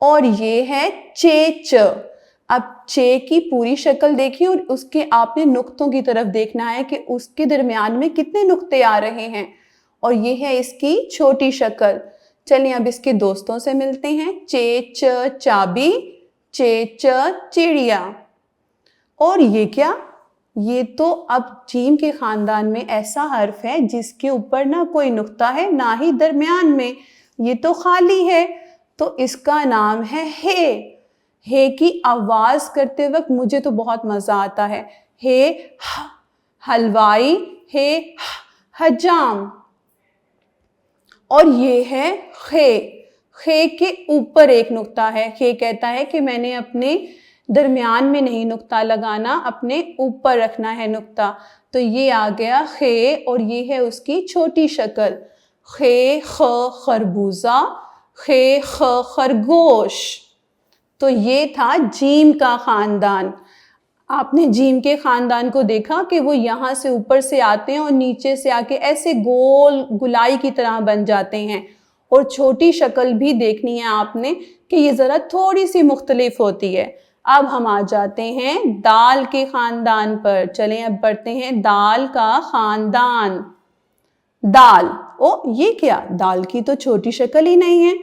اور یہ ہے چیچ. اب چے کی پوری شکل دیکھیں اور اس کے آپ نے نقطوں کی طرف دیکھنا ہے کہ اس کے درمیان میں کتنے نقطے آ رہے ہیں. اور یہ ہے اس کی چھوٹی شکل. چلیں اب اس کے دوستوں سے ملتے ہیں. چیچ چابی, چیچ چڑیا. اور یہ کیا؟ یہ تو اب جیم کے خاندان میں ایسا حرف ہے جس کے اوپر نہ کوئی نقطہ ہے نہ ہی درمیان میں, یہ تو خالی ہے. تو اس کا نام ہے ہے. ہے کی آواز کرتے وقت مجھے تو بہت مزہ آتا ہے. ہے حلوائی, ہے حجام. اور یہ ہے خے. خے کے اوپر ایک نقطہ ہے. خے کہتا ہے کہ میں نے اپنے درمیان میں نہیں نقطہ لگانا, اپنے اوپر رکھنا ہے نقطہ. تو یہ آ گیا خے اور یہ ہے اس کی چھوٹی شکل. خے خ خربوزہ, خے خ خرگوش. تو یہ تھا جیم کا خاندان. آپ نے جیم کے خاندان کو دیکھا کہ وہ یہاں سے اوپر سے آتے ہیں اور نیچے سے آ کے ایسے گول گلائی کی طرح بن جاتے ہیں. اور چھوٹی شکل بھی دیکھنی ہے آپ نے کہ یہ ذرا تھوڑی سی مختلف ہوتی ہے. اب ہم آ جاتے ہیں دال کے خاندان پر. چلیں اب پڑھتے ہیں دال کا خاندان. دال, یہ کیا؟ دال کی تو چھوٹی شکل ہی نہیں ہے.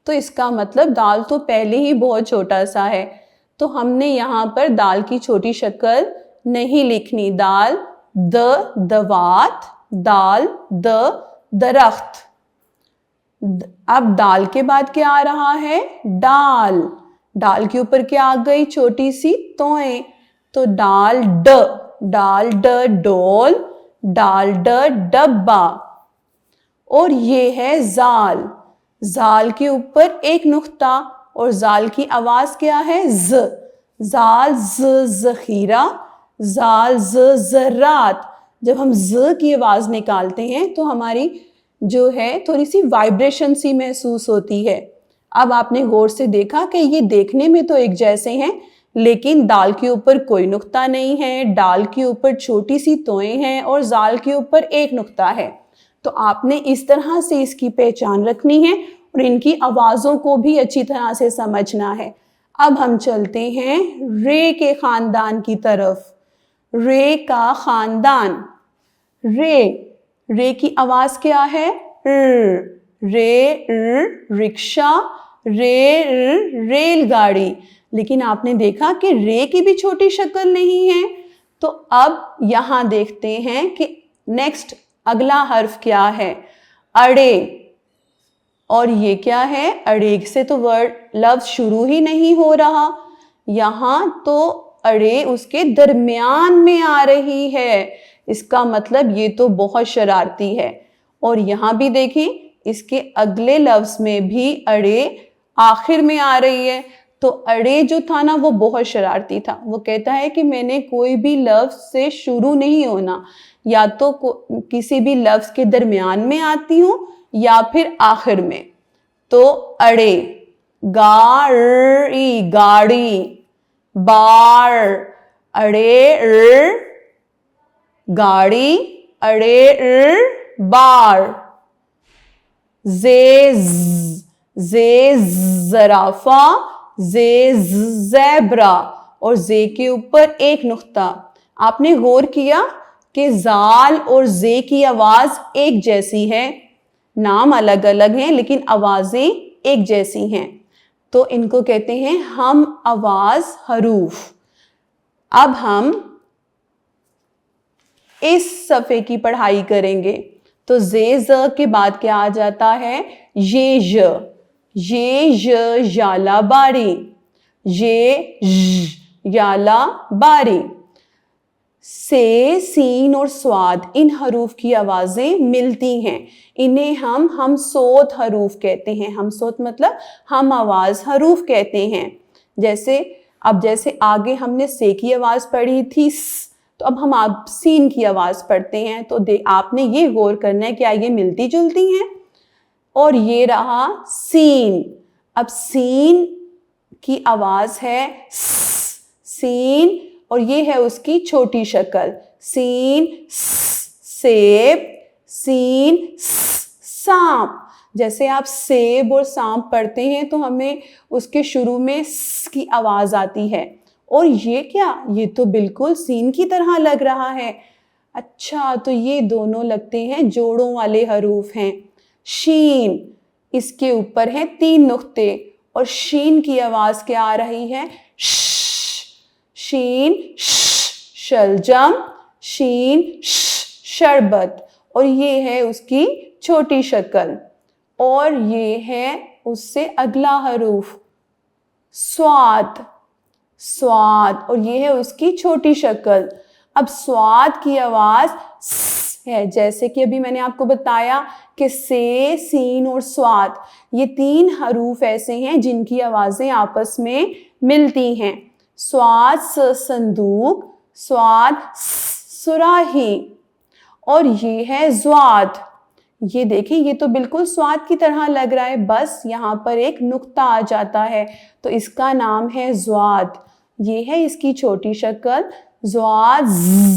تو اس کا مطلب دال تو پہلے ہی بہت چھوٹا سا ہے. تو ہم نے یہاں پر دال کی چھوٹی شکل نہیں لکھنی. دال دوات, دال درخت. اب دال کے بعد کیا آ رہا ہے؟ ڈال. ڈال کے اوپر کیا آ گئی؟ چھوٹی سی توئیں. تو ڈال ڈول, ڈال ڈبہ. اور یہ ہے زال. زال کے اوپر ایک نقطہ اور زال کی آواز کیا ہے؟ ز. زال ذخیرہ, زال ذرات. جب ہم ز کی آواز نکالتے ہیں تو ہماری جو ہے تھوڑی سی وائبریشن سی محسوس ہوتی ہے. اب آپ نے غور سے دیکھا کہ یہ دیکھنے میں تو ایک جیسے ہیں لیکن دال کے اوپر کوئی نقطہ نہیں ہے, ڈال کے اوپر چھوٹی سی توئیں ہیں اور زال کے اوپر ایک نقطہ ہے. تو آپ نے اس طرح سے اس کی پہچان رکھنی ہے اور ان کی آوازوں کو بھی اچھی طرح سے سمجھنا ہے. اب ہم چلتے ہیں رے کے خاندان کی طرف. رے کا خاندان. رے کی آواز کیا ہے؟ رکشہ, ریل گاڑی. لیکن آپ نے دیکھا کہ رے کی بھی چھوٹی شکل نہیں ہے. تو اب یہاں دیکھتے ہیں کہ نیکسٹ اگلا حرف کیا ہے؟ اڑے. اور یہ کیا ہے؟ اڑے سے تو لفظ شروع ہی نہیں ہو رہا. یہاں تو اڑے اس کے درمیان میں آ رہی ہے. اس کا مطلب یہ تو بہت شرارتی ہے. اور یہاں بھی دیکھیں اس کے اگلے لفظ میں بھی اڑے آخر میں آ رہی ہے. تو اڑے جو تھا نا وہ بہت شرارتی تھا. وہ کہتا ہے کہ میں نے کوئی بھی لفظ سے شروع نہیں ہونا, یا تو کسی بھی لفظ کے درمیان میں آتی ہوں یا پھر آخر میں. تو اڑے. گاڑی. بار. اڑے گاڑی, اڑے بار. زرافہ, زیبرا. اور زے کے اوپر ایک نقطہ. آپ نے غور کیا کہ زال اور زے کی آواز ایک جیسی ہے, نام الگ الگ ہیں لیکن آوازیں ایک جیسی ہیں. تو ان کو کہتے ہیں ہم آواز حروف. اب ہم اس صفحے کی پڑھائی کریں گے. تو زے ز کے بعد کیا آ جاتا ہے؟ یالا باری. یالا باری. سے, سین اور سواد ان حروف کی آوازیں ملتی ہیں. انہیں ہم صوت حروف کہتے ہیں. ہم صوت مطلب ہم آواز حروف کہتے ہیں. جیسے آگے ہم نے سے کی آواز پڑھی تھی, تو اب ہم سین کی آواز پڑھتے ہیں. تو آپ نے یہ غور کرنا ہے کیا یہ ملتی جلتی ہیں. اور یہ رہا سین. اب سین کی آواز ہے سین اور یہ ہے اس کی چھوٹی شکل. سین سیب, سین سانپ. جیسے آپ سیب اور سانپ پڑھتے ہیں تو ہمیں اس کے شروع میں س کی آواز آتی ہے، اور یہ کیا، یہ تو بالکل سین کی طرح لگ رہا ہے۔ اچھا، تو یہ دونوں لگتے ہیں جوڑوں والے حروف ہیں۔ شین، اس کے اوپر ہیں 3 نقطے، اور شین کی آواز کیا آ رہی ہے، ش۔ شین ش، شلجم، شین ش، شربت، اور یہ ہے اس کی چھوٹی شکل۔ اور یہ ہے اس سے اگلا حروف صاد، صاد، اور یہ ہے اس کی چھوٹی شکل۔ اب صاد کی آواز س ہے، جیسے کہ ابھی میں نے آپ کو بتایا کہ سے، سین اور صاد، یہ 3 حروف ایسے ہیں جن کی آوازیں آپس میں ملتی ہیں۔ صاد س صندوق، صاد س صراحی، اور یہ ہے ضاد۔ یہ دیکھیں، یہ تو بالکل صاد کی طرح لگ رہا ہے، بس یہاں پر ایک نقطہ آ جاتا ہے تو اس کا نام ہے ضاد۔ یہ ہے اس کی چھوٹی شکل، ضاد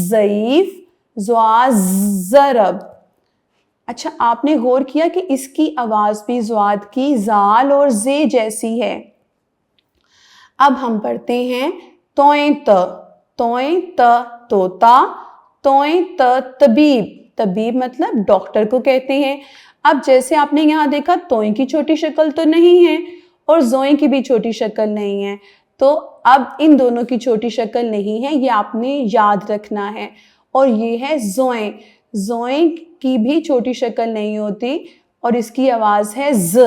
ضعیف، ضاد ضرب۔ اچھا، آپ نے غور کیا کہ اس کی آواز بھی ضاد کی زال اور زے جیسی ہے۔ اب ہم پڑھتے ہیں توئیں ت، توئیں ت طوطا، توئیں ت طبیب، طبیب مطلب ڈاکٹر کو کہتے ہیں۔ اب جیسے آپ نے یہاں دیکھا توئیں کی چھوٹی شکل تو نہیں ہے اور زوئیں کی بھی چھوٹی شکل نہیں ہے، تو اب ان دونوں کی چھوٹی شکل نہیں ہے، یہ آپ نے یاد رکھنا ہے۔ اور یہ ہے زوئیں، زوئیں کی بھی چھوٹی شکل نہیں ہوتی اور اس کی آواز ہے ز،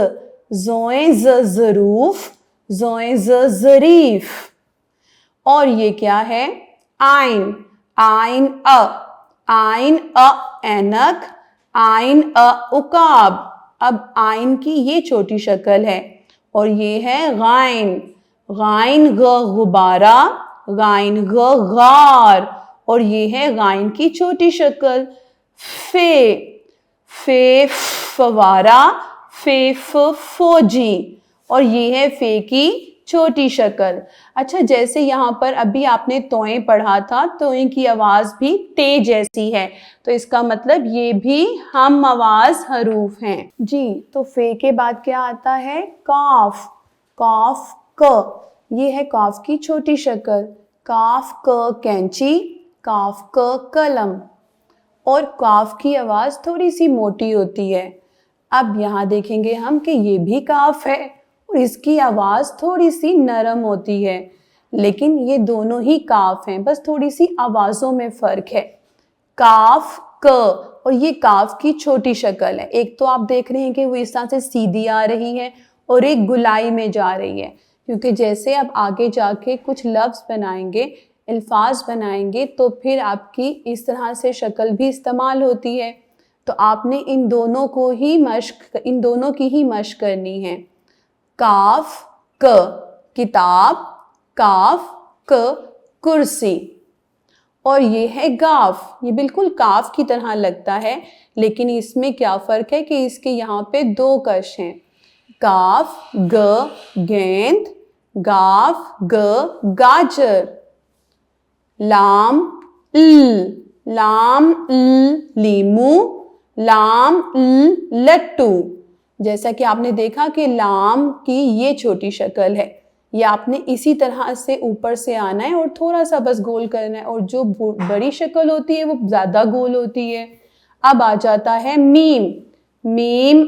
زوئیں ز ظروف، زوئیں ز ظریف۔ اور یہ کیا ہے، آئین، آئین ا، آئین ا اینک، آئین ا عقاب۔ اب آئین کی یہ چھوٹی شکل ہے، اور یہ ہے غائن، غائن غ غبارہ، غائن غ غار، اور یہ ہے غائن کی چھوٹی شکل۔ فے، فے فوارہ، فے فوجی، اور یہ ہے فے کی چھوٹی شکل۔ اچھا، جیسے یہاں پر ابھی آپ نے توئیں پڑھا تھا، توئیں کی آواز بھی تے جیسی ہے، تو اس کا مطلب یہ بھی ہم آواز حروف ہیں۔ جی، تو فے کے بعد کیا آتا ہے، کاف، کاف ک، یہ ہے کاف کی چھوٹی شکل۔ کاف ک کینچی، کاف ک قلم، اور کاف کی آواز تھوڑی سی موٹی ہوتی ہے۔ اب یہاں دیکھیں گے ہم کہ یہ بھی کاف ہے اور اس کی آواز تھوڑی سی نرم ہوتی ہے، لیکن یہ دونوں ہی کاف ہیں، بس تھوڑی سی آوازوں میں فرق ہے۔ کاف ک، اور یہ کاف کی چھوٹی شکل ہے۔ ایک تو آپ دیکھ رہے ہیں کہ وہ اس طرح سے سیدھی آ رہی ہے اور ایک گلائی میں جا رہی ہے، کیونکہ جیسے اب آگے جا کے کچھ لفظ بنائیں گے، الفاظ بنائیں گے، تو پھر آپ کی اس طرح سے شکل بھی استعمال ہوتی ہے، تو آپ نے ان دونوں کی ہی مشق کرنی ہے۔ کاف ک کتاب، کاف ک کرسی، اور یہ ہے گاف، یہ بالکل کاف کی طرح لگتا ہے، لیکن اس میں کیا فرق ہے کہ اس کے یہاں پہ 2 کش ہیں۔ کاف گ گیند، گاف گ گاجر۔ لام ل، لام ل لیمو، لام ل لٹو۔ جیسا کہ آپ نے دیکھا کہ لام کی یہ چھوٹی شکل ہے، یہ آپ نے اسی طرح سے اوپر سے آنا ہے اور تھوڑا سا بس گول کرنا ہے، اور جو بڑی شکل ہوتی ہے وہ زیادہ گول ہوتی ہے۔ اب آ جاتا ہے میم، میم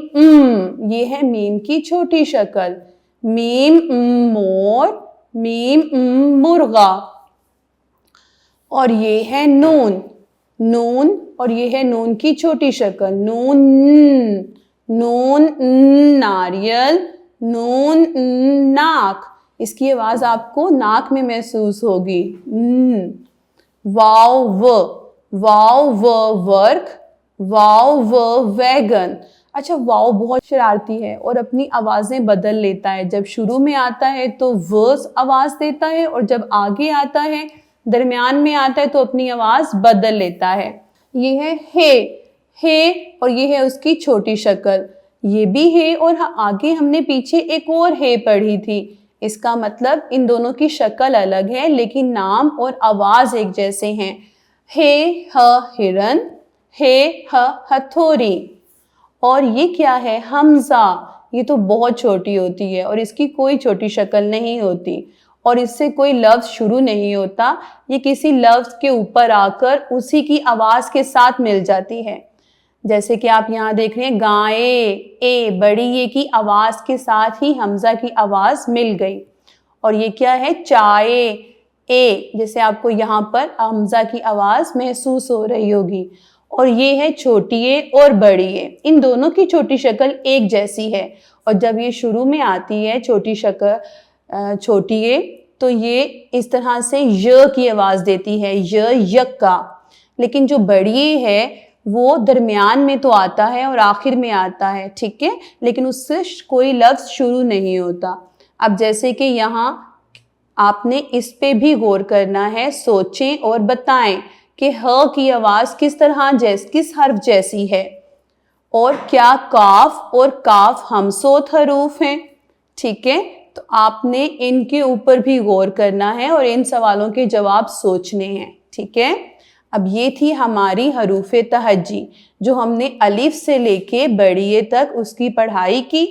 یہ ہے میم کی چھوٹی شکل۔ میم مور، میم مرغا، اور یہ ہے نون، نون، اور یہ ہے نون کی چھوٹی شکل۔ نون نون ناریل، نون ناک، اس کی آواز آپ کو ناک میں محسوس ہوگی۔ واو و، واو و ورک، واو و ویگن۔ اچھا، واو بہت شرارتی ہے اور اپنی آوازیں بدل لیتا ہے، جب شروع میں آتا ہے تو و آواز دیتا ہے، اور جب آگے آتا ہے درمیان میں آتا ہے تو اپنی آواز بدل لیتا ہے۔ یہ ہے ہے، اور یہ ہے اس کی چھوٹی شکل۔ یہ بھی ہے، اور آگے ہم نے پیچھے ایک اور ہے پڑھی تھی، اس کا مطلب ان دونوں کی شکل الگ ہے لیکن نام اور آواز ایک جیسے ہیں۔ ہے ہ ہرن، ہے ہ ہتھوڑی، اور یہ کیا ہے؟ حمزہ. یہ تو بہت چھوٹی ہوتی ہے اور اس کی کوئی چھوٹی شکل نہیں ہوتی اور اس سے کوئی لفظ شروع نہیں ہوتا. یہ کسی لفظ کے اوپر آ کر اسی کی آواز کے ساتھ مل جاتی ہے. جیسے کہ آپ یہاں دیکھ رہے ہیں گائے، اے بڑی اے کی آواز کے ساتھ ہی حمزہ کی آواز مل گئی. اور یہ کیا ہے؟ چائے، اے، جیسے آپ کو یہاں پر حمزہ کی آواز محسوس ہو رہی ہوگی. اور یہ ہے چھوٹی اے اور بڑی اے. ان دونوں کی چھوٹی شکل ایک جیسی ہے اور جب یہ شروع میں آتی ہے چھوٹی اے تو یہ اس طرح سے ی کی آواز دیتی ہے، یک کا. لیکن جو بڑی اے ہے وہ درمیان میں تو آتا ہے اور آخر میں آتا ہے، ٹھیک ہے، لیکن اس سے کوئی لفظ شروع نہیں ہوتا. اب جیسے کہ یہاں آپ نے اس پہ بھی غور کرنا ہے، سوچیں اور بتائیں کہ ہ کی آواز کس حرف جیسی ہے اور کیا کاف اور کاف ہمصوت حروف ہیں، ٹھیک ہے. تو آپ نے ان کے اوپر بھی غور کرنا ہے اور ان سوالوں کے جواب سوچنے ہیں، ٹھیک ہے. اب یہ تھی ہماری حروف تہجی جو ہم نے الف سے لے کے بڑی اے تک اس کی پڑھائی کی.